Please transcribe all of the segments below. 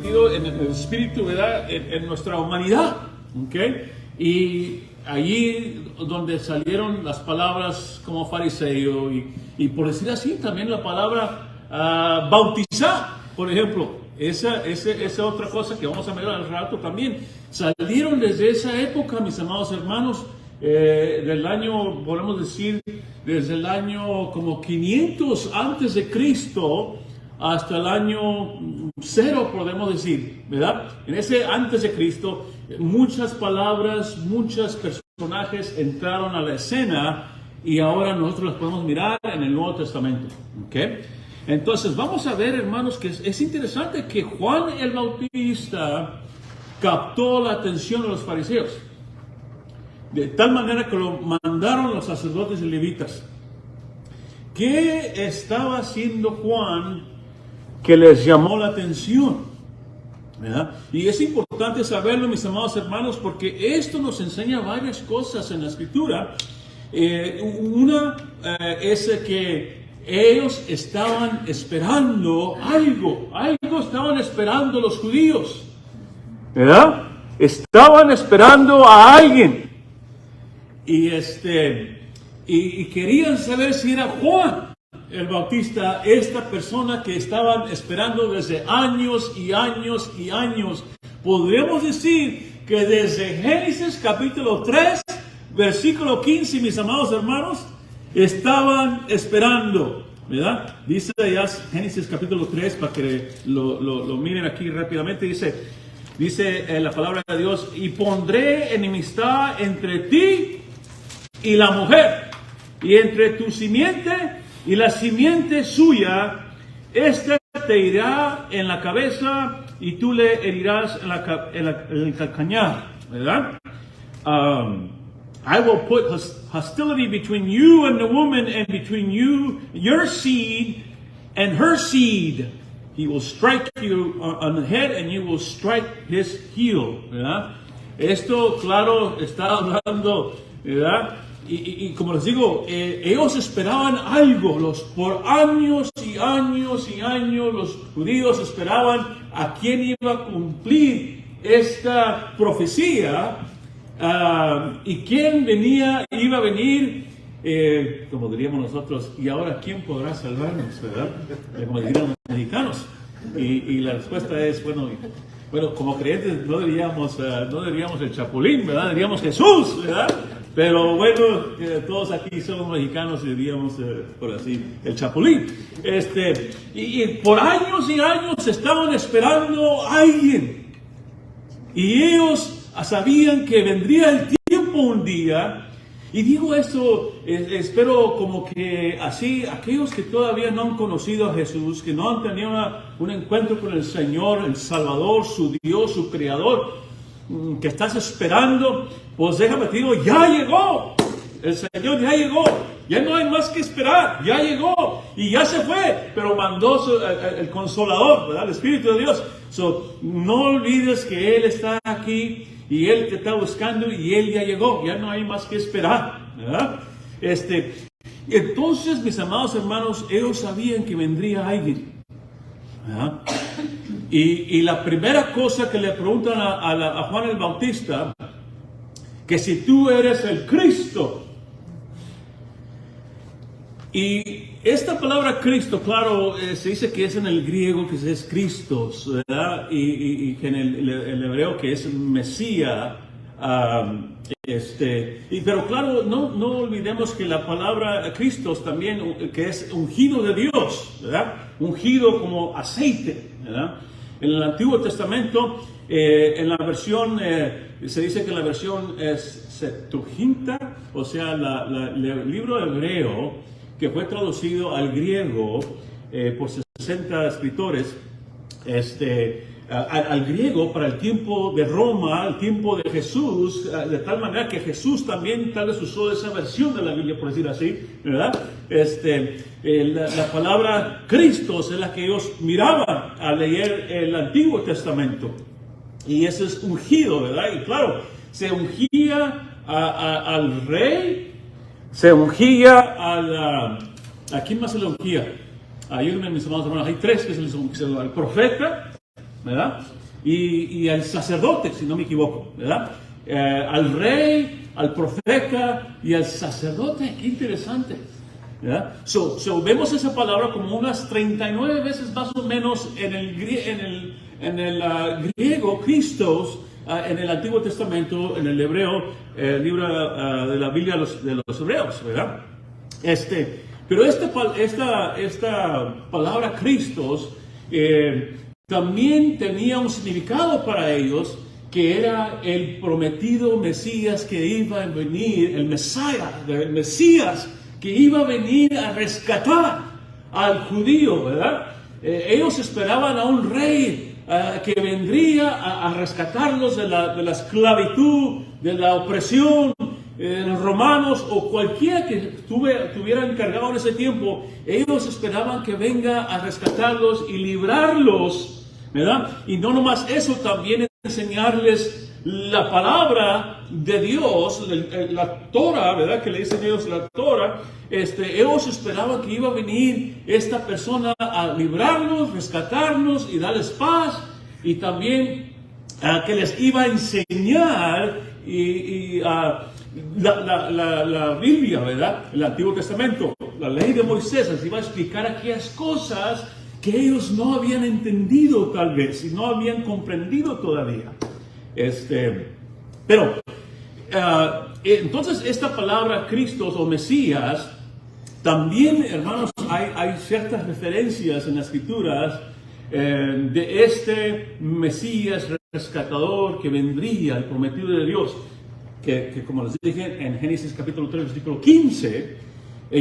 metido en el espíritu, ¿verdad? En nuestra humanidad, ¿ok? Y allí donde salieron las palabras como fariseo y por decir así, también la palabra bautizar, por ejemplo. Esa otra cosa que vamos a ver al rato también. Salieron desde esa época, mis amados hermanos, del año, podemos decir, desde el año como 500 antes de Cristo hasta el año 0, podemos decir, ¿verdad? En ese antes de Cristo, muchas palabras, muchos personajes entraron a la escena y ahora nosotros las podemos mirar en el Nuevo Testamento, ¿ok? Entonces vamos a ver, hermanos, que es interesante que Juan el Bautista captó la atención de los fariseos, de tal manera que lo mandaron los sacerdotes y levitas. ¿Qué estaba haciendo Juan que les llamó la atención? ¿Verdad? Y es importante saberlo, mis amados hermanos, porque esto nos enseña varias cosas en la Escritura. Una es que ellos estaban esperando algo estaban esperando los judíos, ¿verdad? Estaban esperando a alguien y querían saber si era Juan el Bautista, esta persona que estaban esperando desde años y años y años. Podríamos decir que desde Génesis capítulo 3, versículo 15, mis amados hermanos, estaban esperando, ¿verdad? Dice ya Génesis capítulo 3, para que lo miren aquí rápidamente, dice la palabra de Dios: y pondré enemistad entre ti y la mujer, y entre tu simiente y la simiente suya. Esta te irá en la cabeza y tú le herirás en el calcañar, ¿verdad? I will put hostility between you and the woman, and between you, your seed, and her seed. He will strike you on the head, and you will strike his heel. ¿Verdad? Esto, claro, está hablando, ¿verdad? Y como les digo, ellos esperaban algo. Por años y años y años, los judíos esperaban a quién iba a cumplir esta profecía. Y quién iba a venir, como diríamos nosotros, y ahora quién podrá salvarnos, ¿verdad? Como dirían los mexicanos. Y la respuesta es, bueno, como creyentes no diríamos el Chapulín, ¿verdad? Diríamos Jesús, ¿verdad? Pero bueno, todos aquí somos mexicanos y diríamos, por así, el Chapulín. Y por años y años estaban esperando a alguien. Y ellos sabían que vendría el tiempo un día, y digo esto, espero como que así, aquellos que todavía no han conocido a Jesús, que no han tenido un encuentro con el Señor, el Salvador, su Dios, su Creador, que estás esperando, pues déjame te digo, ya llegó, el Señor ya llegó, ya no hay más que esperar, ya llegó, y ya se fue, pero mandó el Consolador, ¿verdad? El Espíritu de Dios. No olvides que Él está aquí, y Él te está buscando, y Él ya llegó, ya no hay más que esperar, ¿verdad? Entonces, mis amados hermanos, ellos sabían que vendría alguien, ¿verdad? Y la primera cosa que le preguntan a Juan el Bautista, que si tú eres el Cristo. Y esta palabra Cristo, claro, se dice que es en el griego, que es Christos, ¿verdad? Y que en el hebreo que es Mesías. Pero claro, no olvidemos que la palabra Christos también, que es ungido de Dios, ¿verdad? Ungido como aceite, ¿verdad? En el Antiguo Testamento, en la versión, se dice que la versión es Septuaginta, o sea, el libro hebreo, que fue traducido al griego por 60 escritores, al griego para el tiempo de Roma, el tiempo de Jesús, de tal manera que Jesús también tal vez usó esa versión de la Biblia, por decir así, ¿verdad? La palabra Cristos es la que ellos miraban al leer el Antiguo Testamento, y ese es ungido, ¿verdad? Y claro, se ungía al rey, se ungía ¿a quién más se le ungía? Ayúdenme, mis amados hermanos, hay tres que se les ungía: al profeta, ¿verdad? Y al sacerdote, si no me equivoco, ¿verdad? Al rey, al profeta y al sacerdote. Qué interesante, ¿verdad? Vemos esa palabra como unas 39 veces más o menos en el griego, Christos, en el Antiguo Testamento, en el hebreo, libro de la Biblia de los hebreos, ¿verdad? Pero esta palabra Christos también tenía un significado para ellos, que era el prometido Mesías que iba a venir, el Mesías que iba a venir a rescatar al judío, ¿verdad? Ellos esperaban a un rey que vendría a rescatarlos de la esclavitud, de la opresión, los romanos o cualquiera que estuviera encargado en ese tiempo. Ellos esperaban que venga a rescatarlos y librarlos, ¿verdad? Y no nomás eso, también enseñarles la palabra de Dios, la Torah, ¿verdad? Que le dicen ellos la Torah. Ellos esperaban que iba a venir esta persona a librarlos, rescatarlos y darles paz, y también que les iba a enseñar la Biblia, ¿verdad? El Antiguo Testamento, la ley de Moisés, les iba a explicar aquellas cosas que ellos no habían entendido tal vez, y no habían comprendido todavía. Pero, entonces esta palabra Cristos o Mesías, también, hermanos, hay ciertas referencias en las Escrituras de este Mesías rescatador que vendría, el prometido de Dios, que como les dije en Génesis capítulo 3, versículo 15,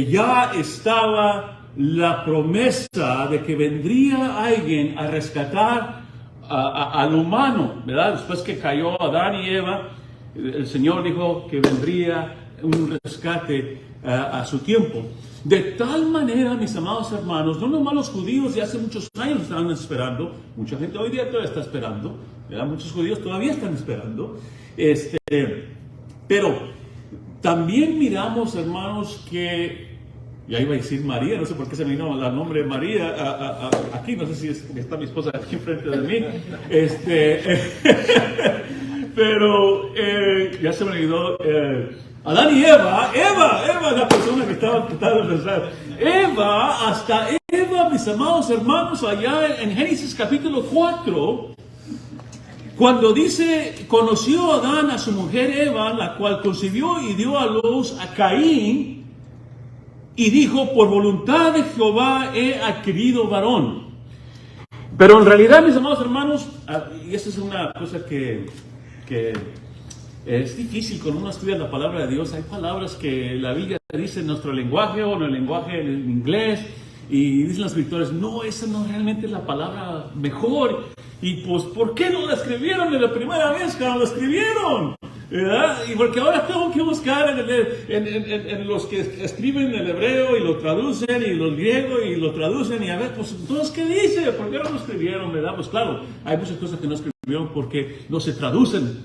ya estaba la promesa de que vendría alguien a rescatar al humano, ¿verdad? Después que cayó Adán y Eva, el Señor dijo que vendría un rescate a su tiempo. De tal manera, mis amados hermanos, no nomás los judíos de hace muchos años estaban esperando, mucha gente hoy día todavía está esperando, ¿verdad? Muchos judíos todavía están esperando, pero también miramos, hermanos, que ya iba a decir María, no sé por qué se me vino el nombre de María aquí, no sé si está mi esposa aquí enfrente de mí, pero ya se me olvidó, Adán y Eva es la persona que estaba tratando de pensar. Hasta Eva, mis amados hermanos, allá en Génesis capítulo 4, cuando dice, conoció Adán a su mujer Eva, la cual concibió y dio a luz a Caín, y dijo, por voluntad de Jehová he adquirido varón. Pero en realidad, mis amados hermanos, y esta es una cosa que es difícil cuando uno estudia la palabra de Dios. Hay palabras que la Biblia dice en nuestro lenguaje o en el lenguaje en inglés, y dicen los escritores, no, esa no realmente es la palabra mejor. Y pues, ¿por qué no la escribieron de la primera vez cuando la escribieron? ¿Verdad? Y porque ahora tengo que buscar en los que escriben el hebreo y lo traducen, y los griegos y lo traducen, y a ver, pues entonces, ¿qué dice? ¿Por qué no lo escribieron? ¿Verdad? Pues claro, hay muchas cosas que no escribieron porque no se traducen,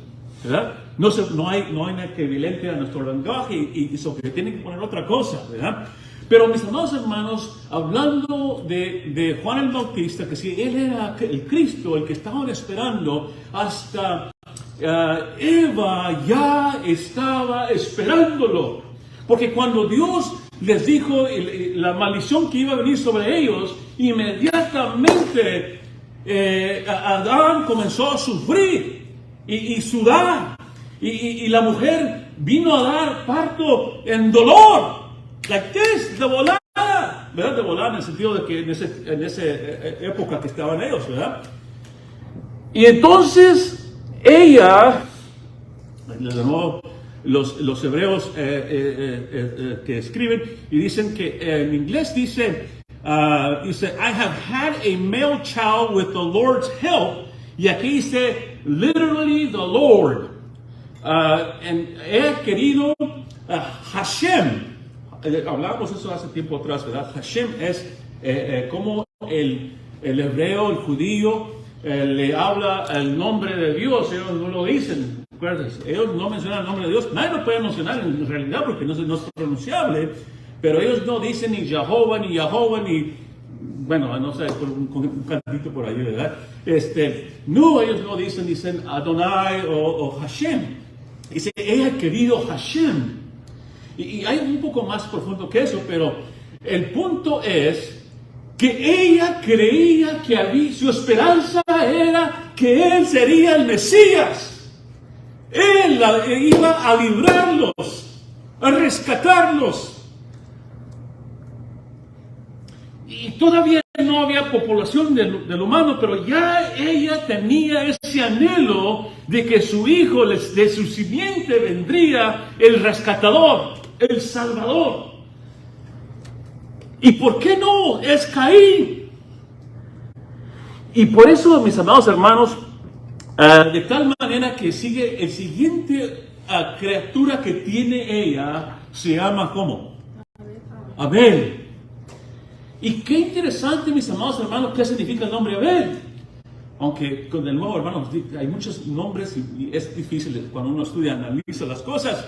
¿verdad? No hay un equivalente a nuestro lenguaje, y sobre tienen que poner otra cosa, ¿verdad? Pero mis amados hermanos, hablando de Juan el Bautista, que si él era el Cristo, el que estaban esperando, hasta Eva ya estaba esperándolo. Porque cuando Dios les dijo la maldición que iba a venir sobre ellos, inmediatamente Adán comenzó a sufrir y sudar. Y la mujer vino a dar parto en dolor. Like this, de volada, ¿verdad? De volada en el sentido de que en esa época que estaban ellos, ¿verdad? Y entonces ella, de nuevo, los hebreos que escriben y dicen que en inglés dice, I have had a male child with the Lord's help, y aquí dice literally the Lord. He querido Hashem. Hablábamos eso hace tiempo atrás, ¿verdad? Hashem es como el hebreo, el judío, le habla el nombre de Dios. Ellos no lo dicen, ¿recuerdas? Ellos no mencionan el nombre de Dios. Nadie lo puede mencionar en realidad porque no es pronunciable, pero ellos no dicen ni Jehová, ni bueno, no sé, un cantito por ahí, ¿verdad? No, ellos no dicen Adonai o Hashem. Dice, ella ha querido Hashem. Y hay un poco más profundo que eso, pero el punto es que ella creía que su esperanza era que él sería el Mesías. Él iba a librarlos, a rescatarlos. Y todavía no había población del humano, pero ya ella tenía ese anhelo de que su hijo, de su simiente, vendría el rescatador, el salvador. ¿Y por qué no? Es Caín. Y por eso, mis amados hermanos, de tal manera que sigue el siguiente criatura que tiene ella, se llama ¿cómo? Abel. Y qué interesante, mis amados hermanos, qué significa el nombre Abel. Aunque con el nuevo hermano hay muchos nombres y es difícil cuando uno estudia, analiza las cosas.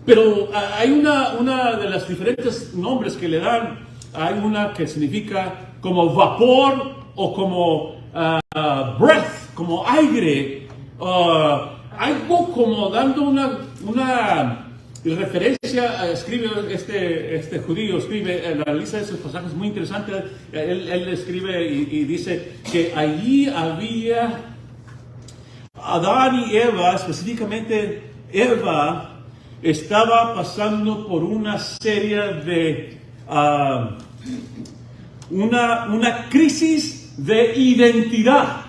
Pero hay una de las diferentes nombres que le dan. Hay una que significa como vapor o como breath, como aire. Algo como dando una referencia, escribe este judío, analiza esos pasajes muy interesantes. Él escribe y dice que allí había Adán y Eva, específicamente Eva, estaba pasando por una serie de una crisis de identidad.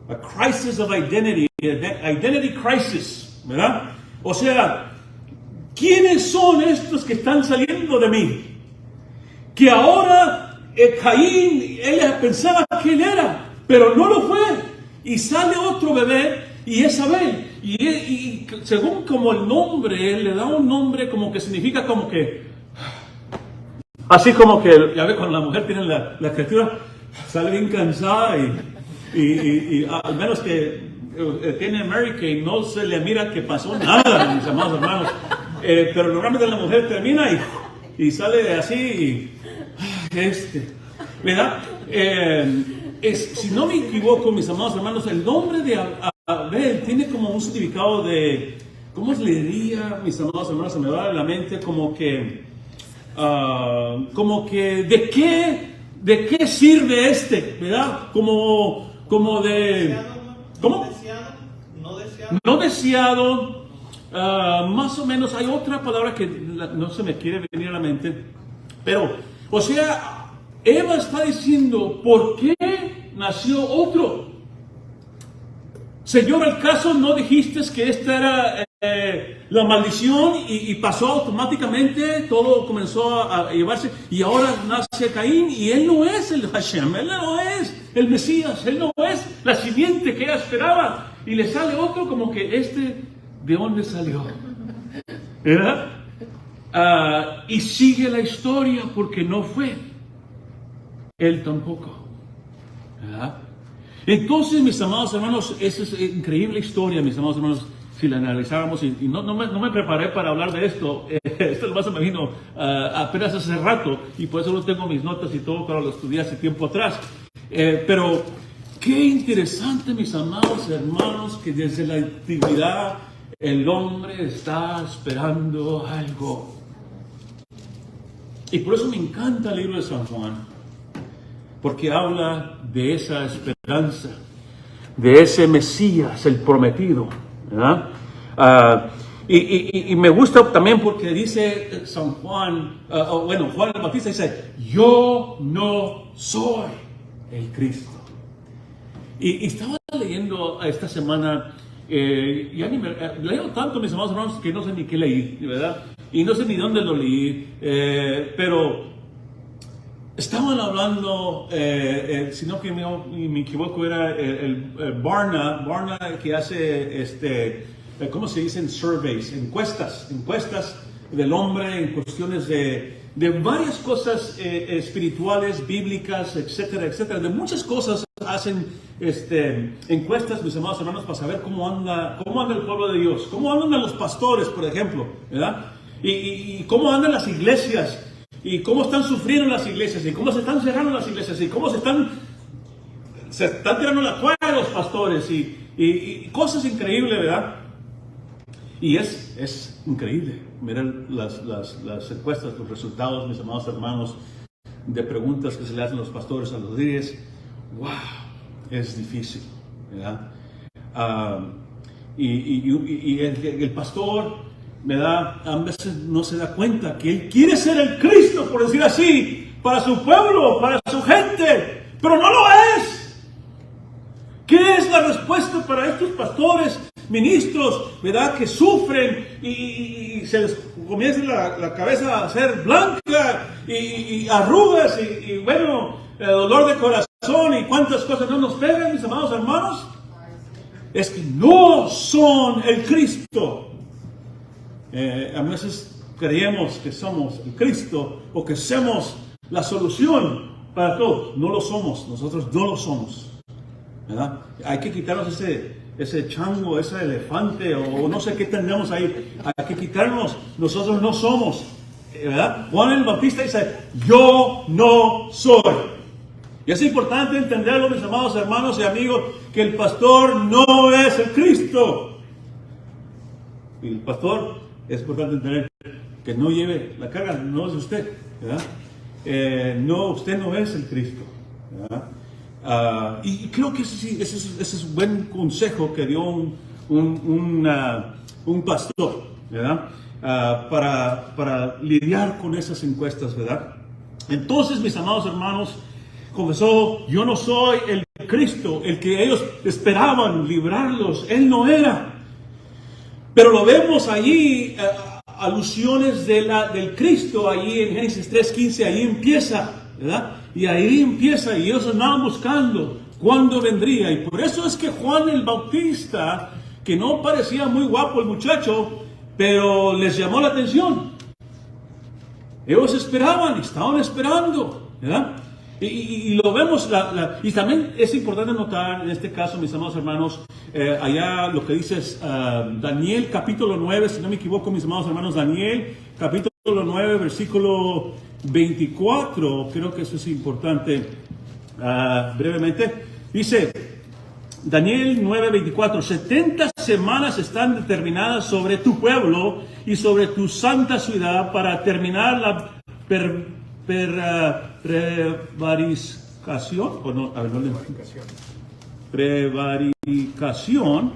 A crisis of identity, identity crisis, ¿verdad? O sea, ¿quiénes son estos que están saliendo de mí? Que ahora Caín, ella pensaba que él era, pero no lo fue. Y sale otro bebé y es Abel. Y según como el nombre, él le da un nombre como que significa como que, así como que, ya ve, cuando la mujer tiene la criatura, sale bien cansada y al menos que tiene Mary que no se le mira que pasó nada, mis amados hermanos. Pero normalmente la mujer termina y sale así, ¿verdad? Si no me equivoco, mis amados hermanos, el nombre de Abel tiene como un significado de, ¿cómo se le diría, mis amados hermanos? Se me va a la mente como que, ¿de qué sirve ¿verdad? Como de, ¿cómo? No deseado, más o menos. Hay otra palabra que no se me quiere venir a la mente, pero, o sea, Eva está diciendo, ¿por qué nació otro? Señor, ¿al caso no dijiste que esta era la maldición y pasó automáticamente, todo comenzó a llevarse, y ahora nace Caín y él no es el Hashem, él no es el Mesías, él no es la simiente que ella esperaba, y le sale otro como que ¿de dónde salió? ¿Verdad? Y sigue la historia porque no fue, él tampoco, ¿verdad? Entonces, mis amados hermanos, esa es increíble historia, mis amados hermanos, si la analizáramos, y no me preparé para hablar de esto, esto lo más me vino apenas hace rato, y por eso no tengo mis notas y todo, pero lo estudié hace tiempo atrás. Pero qué interesante, mis amados hermanos, que desde la antigüedad el hombre está esperando algo. Y por eso me encanta el libro de San Juan, porque habla de esa esperanza, de ese Mesías, el prometido, ¿verdad? Y me gusta también porque dice San Juan, Juan el Bautista dice, yo no soy el Cristo. Y estaba leyendo esta semana, ya ni leo tanto, mis amados hermanos, que no sé ni qué leí, ¿verdad? Y no sé ni dónde lo leí, pero estaban hablando, si no que me equivoco, era el Barna que hace, ¿cómo se dicen? Surveys, encuestas del hombre en cuestiones de varias cosas espirituales, bíblicas, etcétera, de muchas cosas hacen encuestas, mis amados hermanos, para saber cómo anda el pueblo de Dios, cómo andan los pastores, por ejemplo, ¿verdad? Y cómo andan las iglesias. y cómo están sufriendo las iglesias, y cómo se están cerrando las iglesias, y cómo se están tirando la toalla los pastores, y cosas increíbles, ¿verdad? Y es increíble. Miren las encuestas, los resultados, mis amados hermanos, de preguntas que se le hacen los pastores a los líderes. ¡Wow! Es difícil, ¿verdad? Y el pastor, ¿verdad? A veces no se da cuenta que él quiere ser el Cristo, por decir así, para su pueblo, para su gente, pero no lo es. ¿Qué es la respuesta para estos pastores, ministros, ¿verdad? Que sufren y se les comienza la cabeza a ser blanca y arrugas y bueno, dolor de corazón y cuántas cosas no nos pegan, mis amados hermanos? Es que no son el Cristo. A veces creemos que somos el Cristo o que somos la solución para todo. No lo somos, nosotros no lo somos, ¿verdad? Hay que quitarnos ese chango, ese elefante o no sé qué tendremos ahí. Hay que quitarnos, nosotros no somos, ¿verdad? Juan el Bautista dice, yo no soy. Y es importante entenderlo, mis amados hermanos y amigos, que el pastor no es el Cristo. Y el pastor, es importante entender que no lleve la carga, no es usted, ¿verdad? No, usted no es el Cristo, ¿verdad? Y creo que ese es un buen consejo que dio un pastor, ¿verdad? Para lidiar con esas encuestas, ¿verdad? Entonces, mis amados hermanos, confesó, yo no soy el Cristo, el que ellos esperaban librarlos, él no era. Pero lo vemos allí, alusiones del Cristo, allí en Génesis 3:15, ahí empieza, ¿verdad? Y ahí empieza, y ellos andaban buscando cuándo vendría. Y por eso es que Juan el Bautista, que no parecía muy guapo el muchacho, pero les llamó la atención. Ellos esperaban, estaban esperando, ¿verdad? Y lo vemos, y también es importante notar en este caso, mis amados hermanos, allá lo que dice es Daniel capítulo 9, si no me equivoco, mis amados hermanos, Daniel capítulo 9, versículo 24, creo que eso es importante brevemente. Dice Daniel 9, 24, 70 semanas están determinadas sobre tu pueblo y sobre tu santa ciudad para terminar la prevaricación, o no, a ver, no le prevaricación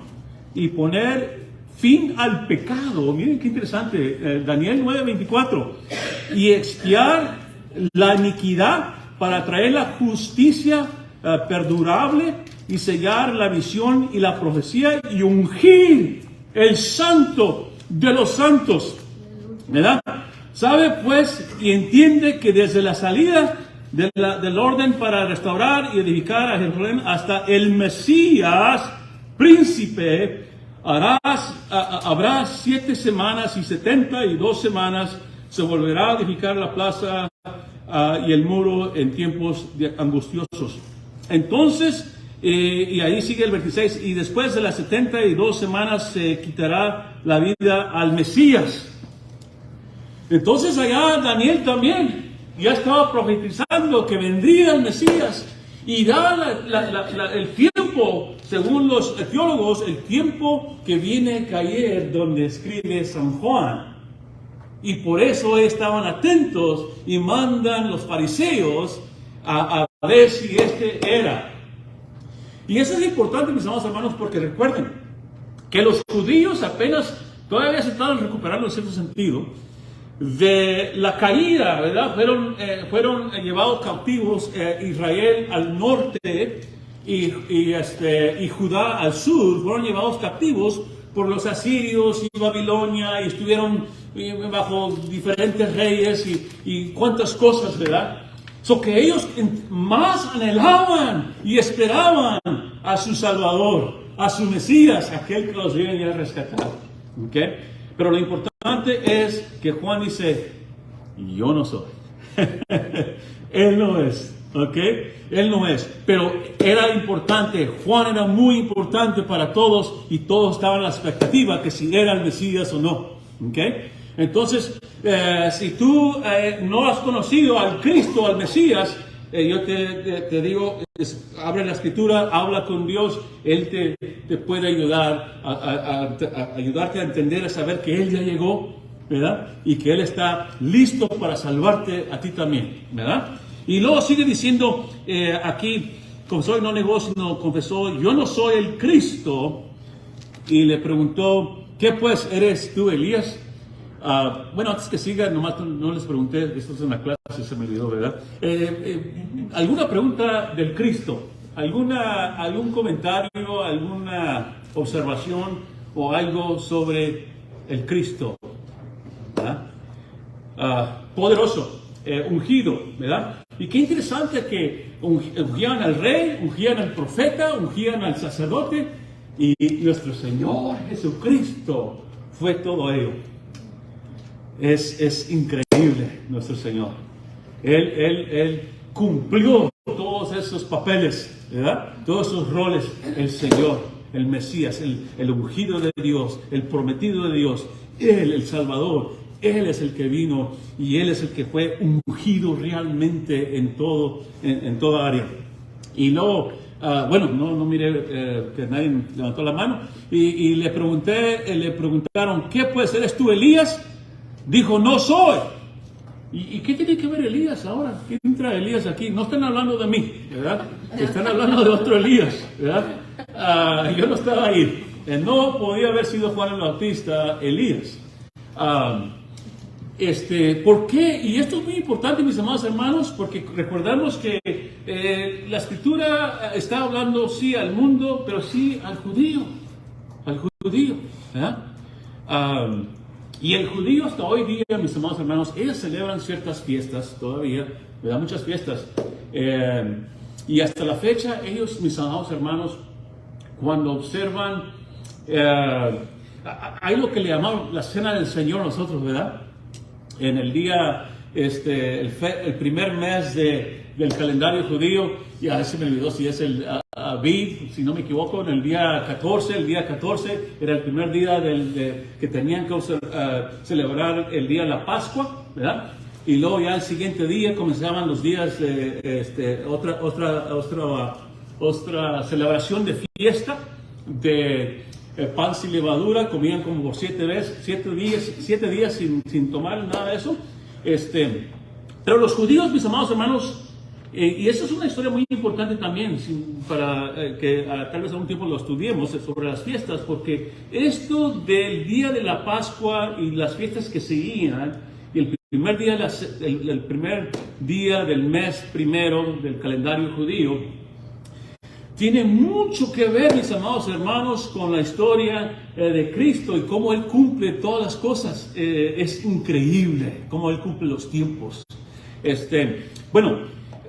y poner fin al pecado. Miren qué interesante, Daniel 9:24, y expiar la iniquidad para traer la justicia perdurable y sellar la visión y la profecía y ungir el santo de los santos, ¿verdad? Sabe pues y entiende que desde la salida del orden para restaurar y edificar a Jerusalén hasta el Mesías, príncipe, habrá 7 semanas y 72 semanas, se volverá a edificar la plaza y el muro en tiempos angustiosos. Entonces, y ahí sigue el 26, y después de las 72 semanas se quitará la vida al Mesías. Entonces allá Daniel también ya estaba profetizando que vendría el Mesías y da el tiempo, según los teólogos, el tiempo que viene a caer donde escribe San Juan. Y por eso estaban atentos y mandan los fariseos a ver si este era. Y eso es importante, mis amados hermanos, porque recuerden que los judíos apenas todavía se estaban recuperando en cierto sentido de la caída, ¿verdad? Fueron llevados cautivos Israel al norte y Judá al sur, fueron llevados cautivos por los asirios y Babilonia y estuvieron bajo diferentes reyes y cuantas cosas, ¿verdad? Que ellos más anhelaban y esperaban a su Salvador, a su Mesías, aquel que los viene a rescatar, ¿ok? Pero lo importante es que Juan dice, yo no soy. Él no es, ¿ok? Él no es. Pero era importante, Juan era muy importante para todos y todos estaban en la expectativa que si era el Mesías o no, ¿ok? Entonces, si tú no has conocido al Cristo, al Mesías, yo te digo, abre la Escritura, habla con Dios, Él te puede ayudar, a ayudarte a entender, a saber que Él ya llegó, ¿verdad? Y que Él está listo para salvarte a ti también, ¿verdad? Y luego sigue diciendo aquí, confesó y no negó, sino confesó, yo no soy el Cristo. Y le preguntó, ¿qué pues eres tú, Elías? Bueno, antes que siga, nomás no les pregunté, esto es una clase, se me olvidó, ¿verdad? ¿Alguna pregunta del Cristo? ¿Algún comentario, alguna observación o algo sobre el Cristo? ¿Verdad? Poderoso, ungido, ¿verdad? Y qué interesante que ungían al rey, ungían al profeta, ungían al sacerdote, y nuestro Señor Jesucristo fue todo ello. Es increíble nuestro Señor. Él cumplió todos esos papeles, ¿verdad? Todos esos roles. El Señor, el Mesías, el ungido de Dios, el prometido de Dios, Él, el Salvador. Él es el que vino y Él es el que fue ungido realmente en toda área. Y luego, bueno, no miré que nadie levantó la mano. Y le preguntaron, ¿qué pues eres tú, Elías? Dijo, no soy. ¿Y qué tiene que ver Elías ahora? ¿Qué entra Elías aquí? No están hablando de mí, ¿verdad? Están hablando de otro Elías, ¿verdad? Yo no estaba ahí. No podía haber sido Juan el Bautista, Elías. ¿Por qué? Y esto es muy importante, mis amados hermanos, porque recordamos que la Escritura está hablando sí al mundo, pero sí al judío, ¿verdad? Y el judío hasta hoy día, mis amados hermanos, ellos celebran ciertas fiestas todavía, ¿verdad? Muchas fiestas. Y hasta la fecha, ellos, mis amados hermanos, cuando observan, hay lo que le llamamos la cena del Señor nosotros, ¿verdad? En el día, el primer mes del calendario judío, ya se me olvidó si es el Aviv, si no me equivoco, en el día 14, era el primer día que tenían que celebrar el día de la Pascua, ¿verdad? Y luego ya el siguiente día comenzaban los días de otra celebración de fiesta, de pan sin levadura, comían como por 7 días sin tomar nada de eso. Pero los judíos, mis amados hermanos, y eso es una historia muy importante también, para que tal vez algún tiempo lo estudiemos sobre las fiestas, porque esto del día de la Pascua y las fiestas que seguían, y el primer día del mes primero del calendario judío, tiene mucho que ver, mis amados hermanos, con la historia de Cristo y cómo Él cumple todas las cosas. Es increíble cómo Él cumple los tiempos.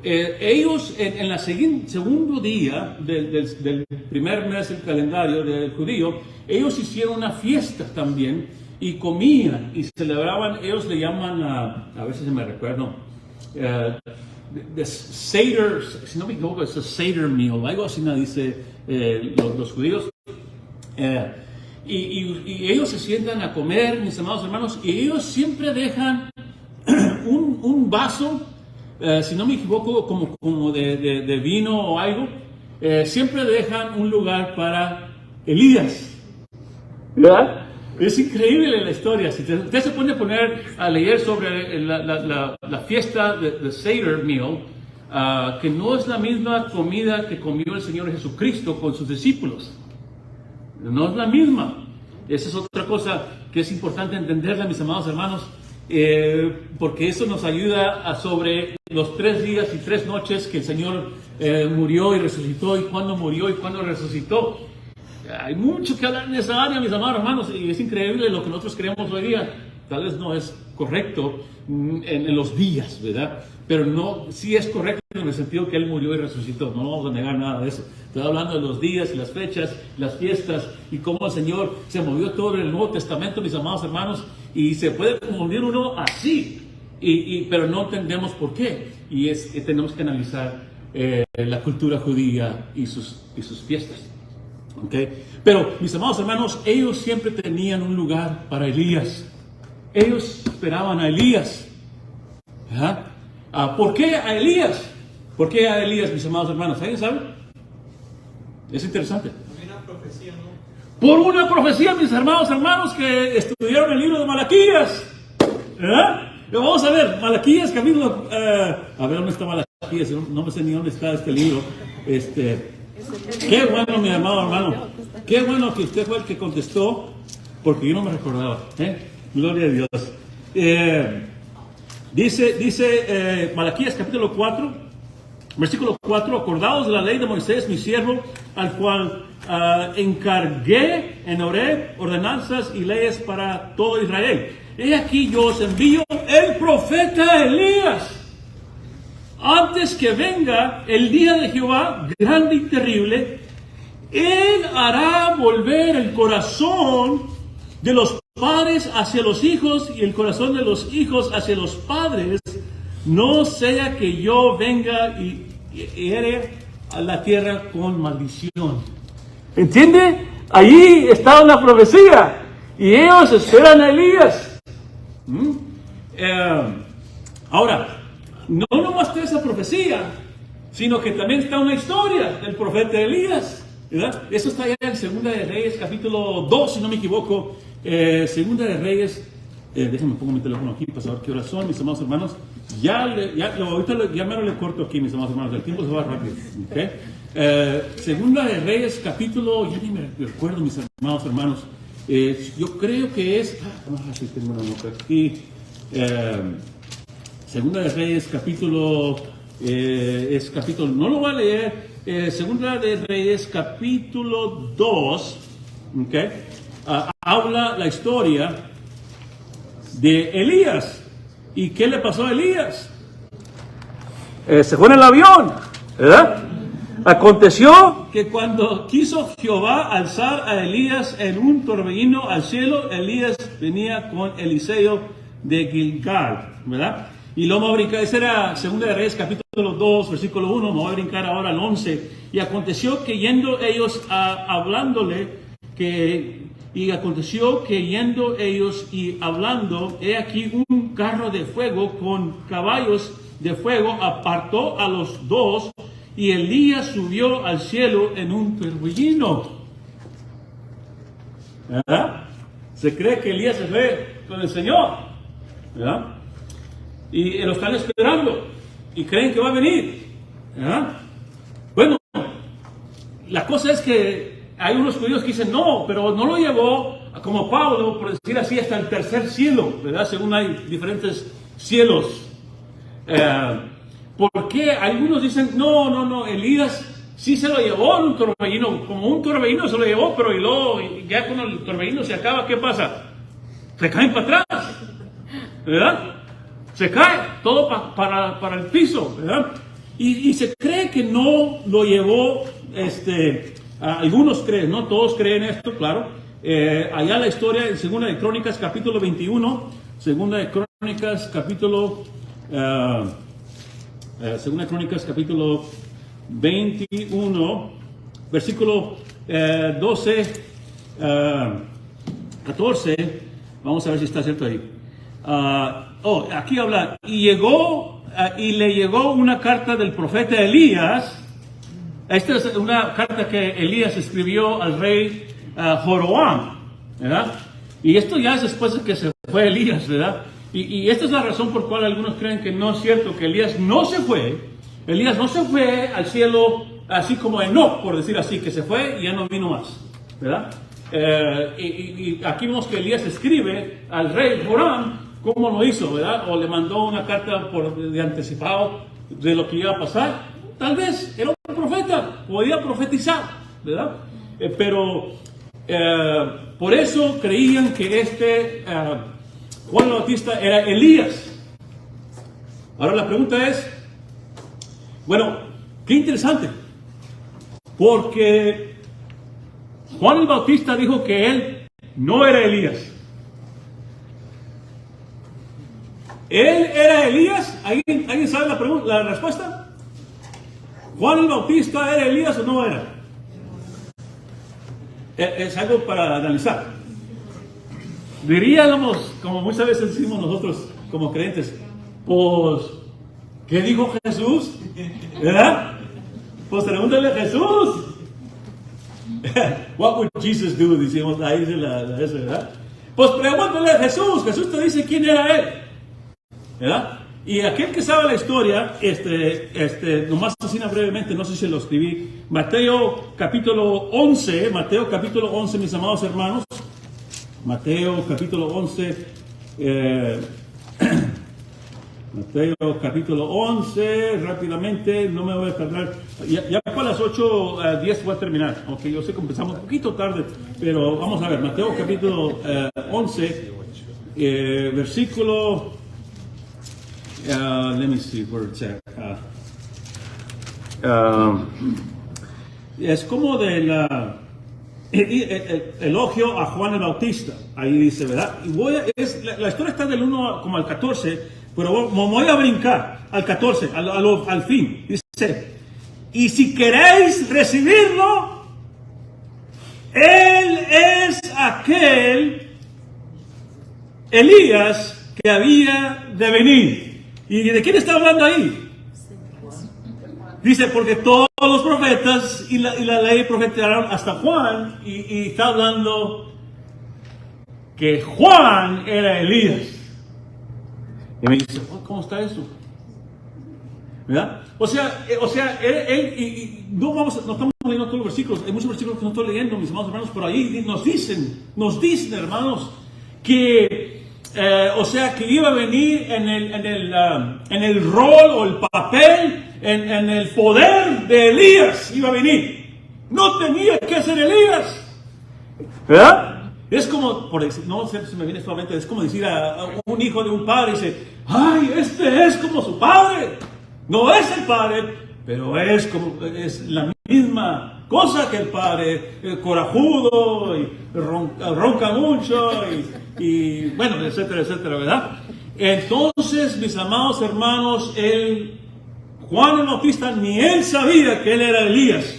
Ellos en el segundo día del primer mes del calendario del judío, ellos hicieron una fiesta también y comían y celebraban. Ellos le llaman, a ver si me recuerdo, the Seder, si no me equivoco, es el Seder meal, algo así me dice los judíos. Y ellos se sientan a comer, mis amados hermanos, y ellos siempre dejan un vaso, si no me equivoco, como de vino o algo. Siempre dejan un lugar para Elías, ¿verdad? Es increíble la historia. Si usted se pone a leer sobre la fiesta de Seder meal, que no es la misma comida que comió el Señor Jesucristo con sus discípulos. No es la misma. Esa es otra cosa que es importante entenderla, mis amados hermanos, porque eso nos ayuda sobre los 3 días y 3 noches que el Señor murió y resucitó, y cuándo murió y cuándo resucitó. Hay mucho que hablar en esa área, mis amados hermanos, y es increíble lo que nosotros creemos hoy día. Tal vez no es correcto en los días, ¿verdad? Pero no, sí es correcto en el sentido que Él murió y resucitó. No vamos a negar nada de eso. Estoy hablando de los días y las fechas, las fiestas, y cómo el Señor se movió todo en el Nuevo Testamento, mis amados hermanos, y se puede confundir uno así, pero no entendemos por qué. Y tenemos que analizar la cultura judía y sus fiestas. Okay. Pero, mis amados hermanos, ellos siempre tenían un lugar para Elías. ellos esperaban a Elías. ¿Verdad? ¿Por qué a Elías? ¿Por qué a Elías, mis amados hermanos? ¿Alguien sabe? Es interesante. Una profecía, ¿no? Por una profecía, mis hermanos, que estudiaron el libro de Malaquías. ¿Verdad? Vamos a ver, Malaquías, capítulo... a ver, ¿dónde está Malaquías? No me sé ni dónde está este libro. Qué bueno, mi hermano. Qué bueno que usted fue el que contestó, porque yo no me recordaba. Gloria a Dios. Dice Malaquías, capítulo 4, versículo 4, acordaos de la ley de Moisés, mi siervo, al cual encargué en Horeb ordenanzas y leyes para todo Israel. He aquí yo os envío el profeta Elías, antes que venga el día de Jehová, grande y terrible. Él hará volver el corazón de los padres hacia los hijos y el corazón de los hijos hacia los padres, no sea que yo venga y hiere a la tierra con maldición. ¿Entiende? Ahí está la profecía y ellos esperan a Elías. Ahora, no nomás está esa profecía, sino que también está una historia del profeta Elías, ¿verdad? Eso está allá en Segunda de Reyes, capítulo 2, si no me equivoco. Segunda de Reyes, déjenme pongo mi teléfono aquí para saber qué horas son, mis amados hermanos. Ahorita ya me lo corto aquí, mis amados hermanos, el tiempo se va rápido. ¿Okay? Segunda de Reyes, capítulo, ya ni me recuerdo, mis amados hermanos. Yo creo que es, sí tengo una nota aquí. Segunda de Reyes, capítulo, no lo voy a leer. Segunda de Reyes, capítulo 2, ¿okay? Habla la historia de Elías. ¿Y qué le pasó a Elías? Se fue en el avión, ¿verdad? Aconteció que cuando quiso Jehová alzar a Elías en un torbellino al cielo, Elías venía con Eliseo de Gilgal, ¿verdad? Y lo vamos a brincar, esa era Segunda de Reyes, capítulo 2, versículo 1, me voy a brincar ahora al 11. Y aconteció que yendo ellos aconteció que yendo ellos y hablando, he aquí un carro de fuego con caballos de fuego apartó a los dos, y Elías subió al cielo en un torbellino. ¿Verdad? Se cree que Elías se fue con el Señor, ¿verdad? Y lo están esperando y creen que va a venir, ¿verdad? Bueno, la cosa es que hay unos judíos que dicen no, pero no lo llevó como Pablo, por decir así, hasta el tercer cielo, ¿verdad? Según hay diferentes cielos. ¿Por qué? Algunos dicen no, Elías sí se lo llevó en un torbellino, como un torbellino se lo llevó, pero y luego ya cuando el torbellino se acaba, ¿qué pasa? Se caen para atrás, ¿verdad? Se cae todo para el piso, ¿verdad? Y se cree que no lo llevó, algunos creen, no todos creen esto, claro. Allá la historia en Segunda de Crónicas, capítulo 21, Segunda de Crónicas, capítulo 21, versículo 12, 14, vamos a ver si está cierto ahí. Aquí habla, y le llegó una carta del profeta Elías. Esta es una carta que Elías escribió al rey Joroboam, ¿verdad? Y esto ya es después de que se fue Elías, ¿verdad? Y esta es la razón por la cual algunos creen que no es cierto, que Elías no se fue al cielo así como Enoc, por decir así, que se fue y ya no vino más, ¿verdad? Y aquí vemos que Elías escribe al rey Joram cómo lo hizo, ¿verdad? O le mandó una carta de anticipado de lo que iba a pasar. Tal vez era un profeta, podía profetizar, ¿verdad? Pero por eso creían que Juan el Bautista era Elías. Ahora la pregunta es, bueno, qué interesante, porque Juan el Bautista dijo que él no era Elías. ¿Él era Elías? ¿Alguien sabe la respuesta? ¿Juan el Bautista era Elías o no era? Es algo para analizar. diríamos, como muchas veces decimos nosotros como creyentes, pues, ¿qué dijo Jesús? ¿Verdad? Pues pregúntale a Jesús. What would Jesus do? Decimos, ahí dice eso, ¿verdad? Pues pregúntale a Jesús. Jesús te dice quién era él, ¿verdad? Y aquel que sabe la historia, nomás así brevemente, no sé si lo escribí, Mateo capítulo 11, mis amados hermanos, Mateo capítulo 11, Mateo capítulo 11, rápidamente, no me voy a tardar, ya para las 8:10 voy a terminar, ok, yo sé que empezamos un poquito tarde, pero vamos a ver, Mateo capítulo 11, versículo, let me see where it's at, es como de la elogio a Juan el Bautista, ahí dice, ¿verdad? Y la historia está del 1 como al 14, pero me voy a brincar al 14, al fin. Dice, y si queréis recibirlo, él es aquel Elías que había de venir. ¿Y de quién está hablando ahí? Dice, porque todos los profetas y la ley profetizaron hasta Juan, y está hablando que Juan era Elías. Y me dice, ¿cómo está eso? ¿Verdad? O sea, él no estamos leyendo todos los versículos, hay muchos versículos que no estoy leyendo, mis amados hermanos, pero ahí nos dicen, hermanos, que que iba a venir en el rol o el papel, en el poder de Elías, iba a venir. No tenía que ser Elías, ¿verdad? Es como, no sé si me viene solamente, es como decir a un hijo de un padre, dice, ay, este es como su padre. No es el padre, pero es la misma cosa que el padre, corajudo, y ronca mucho, y bueno, etcétera, etcétera, ¿verdad? Entonces, mis amados hermanos, Juan el Bautista, ni él sabía que él era Elías.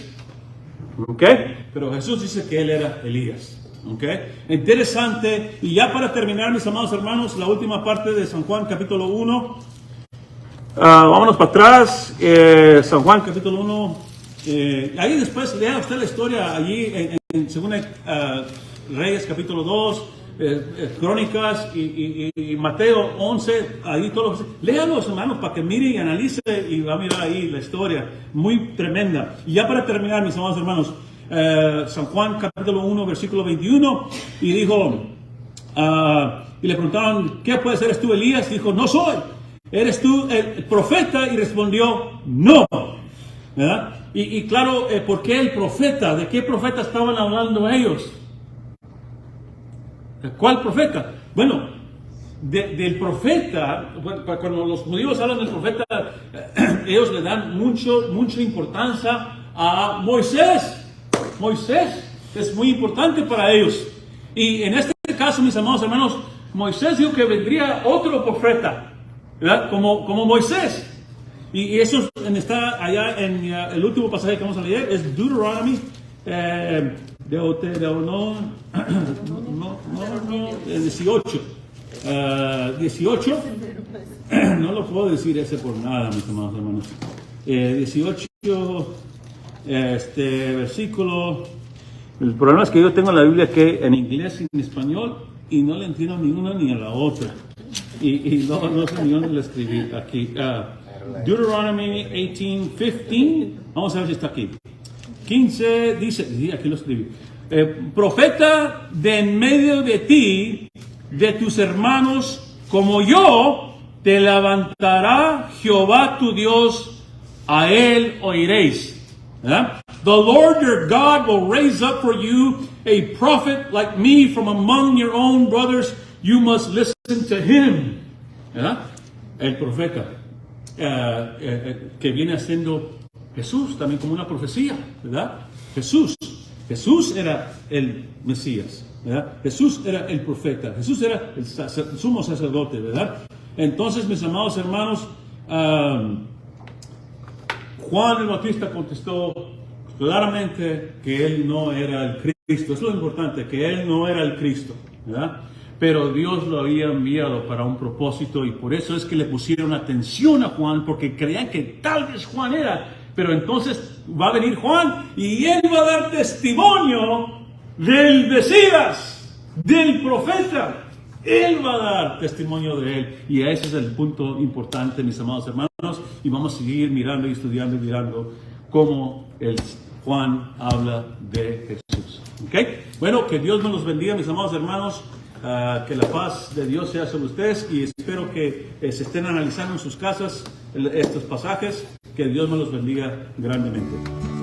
¿Ok? Pero Jesús dice que él era Elías. Okay. Interesante. Y ya para terminar, mis amados hermanos, la última parte de San Juan capítulo 1. Vámonos para atrás. San Juan capítulo 1. Ahí después lea usted la historia allí en según Reyes capítulo 2, Crónicas y Mateo 11. Ahí todos léalos, hermanos, para que mire y analice, y va a mirar ahí la historia. Muy tremenda. Y ya para terminar, mis amados hermanos, San Juan capítulo 1 versículo 21, y dijo, y le preguntaron, ¿qué puede ser? ¿Eres tú Elías? Dijo, no soy. ¿Eres tú el profeta? Y respondió, no. ¿Verdad? Y claro, ¿por qué el profeta? ¿De qué profeta estaban hablando ellos? ¿Cuál profeta? Bueno, del profeta, cuando los judíos hablan del profeta, ellos le dan mucha importancia a Moisés. Moisés es muy importante para ellos. Y en este caso, mis amados hermanos, Moisés dijo que vendría otro profeta, ¿verdad? Como Moisés. Y eso está allá en el último pasaje que vamos a leer, es Deuteronomy, 18. 18, no lo puedo decir ese por nada, mis amados hermanos. 18, versículo. El problema es que yo tengo la Biblia que en inglés y en español, y no le entiendo ni una ni a la otra. Y no sé ni dónde la escribí aquí. Deuteronomy 18:15. Vamos a ver si está aquí. 15 dice, sí, aquí lo escribí. Profeta de en medio de ti, de tus hermanos, como yo, te levantará Jehová tu Dios, a él oiréis. ¿Verdad? The Lord your God will raise up for you a prophet like me from among your own brothers. You must listen to him. ¿Verdad? El profeta que viene haciendo Jesús también como una profecía, ¿verdad? Jesús era el Mesías, ¿verdad? Jesús era el profeta, Jesús era el sumo sacerdote, ¿verdad? Entonces, mis amados hermanos, Juan el Bautista contestó claramente que él no era el Cristo. Es lo importante, que él no era el Cristo, ¿verdad? pero Dios lo había enviado para un propósito y por eso es que le pusieron atención a Juan, porque creían que tal vez Juan era, pero entonces va a venir Juan y él va a dar testimonio del Mesías, del profeta. Él va a dar testimonio de él y ese es el punto importante, mis amados hermanos, y vamos a seguir mirando y estudiando y mirando cómo el Juan habla de Jesús. ¿Okay? Bueno, que Dios me los bendiga, mis amados hermanos. Que la paz de Dios sea sobre ustedes y espero que se estén analizando en sus casas estos pasajes. Que Dios me los bendiga grandemente.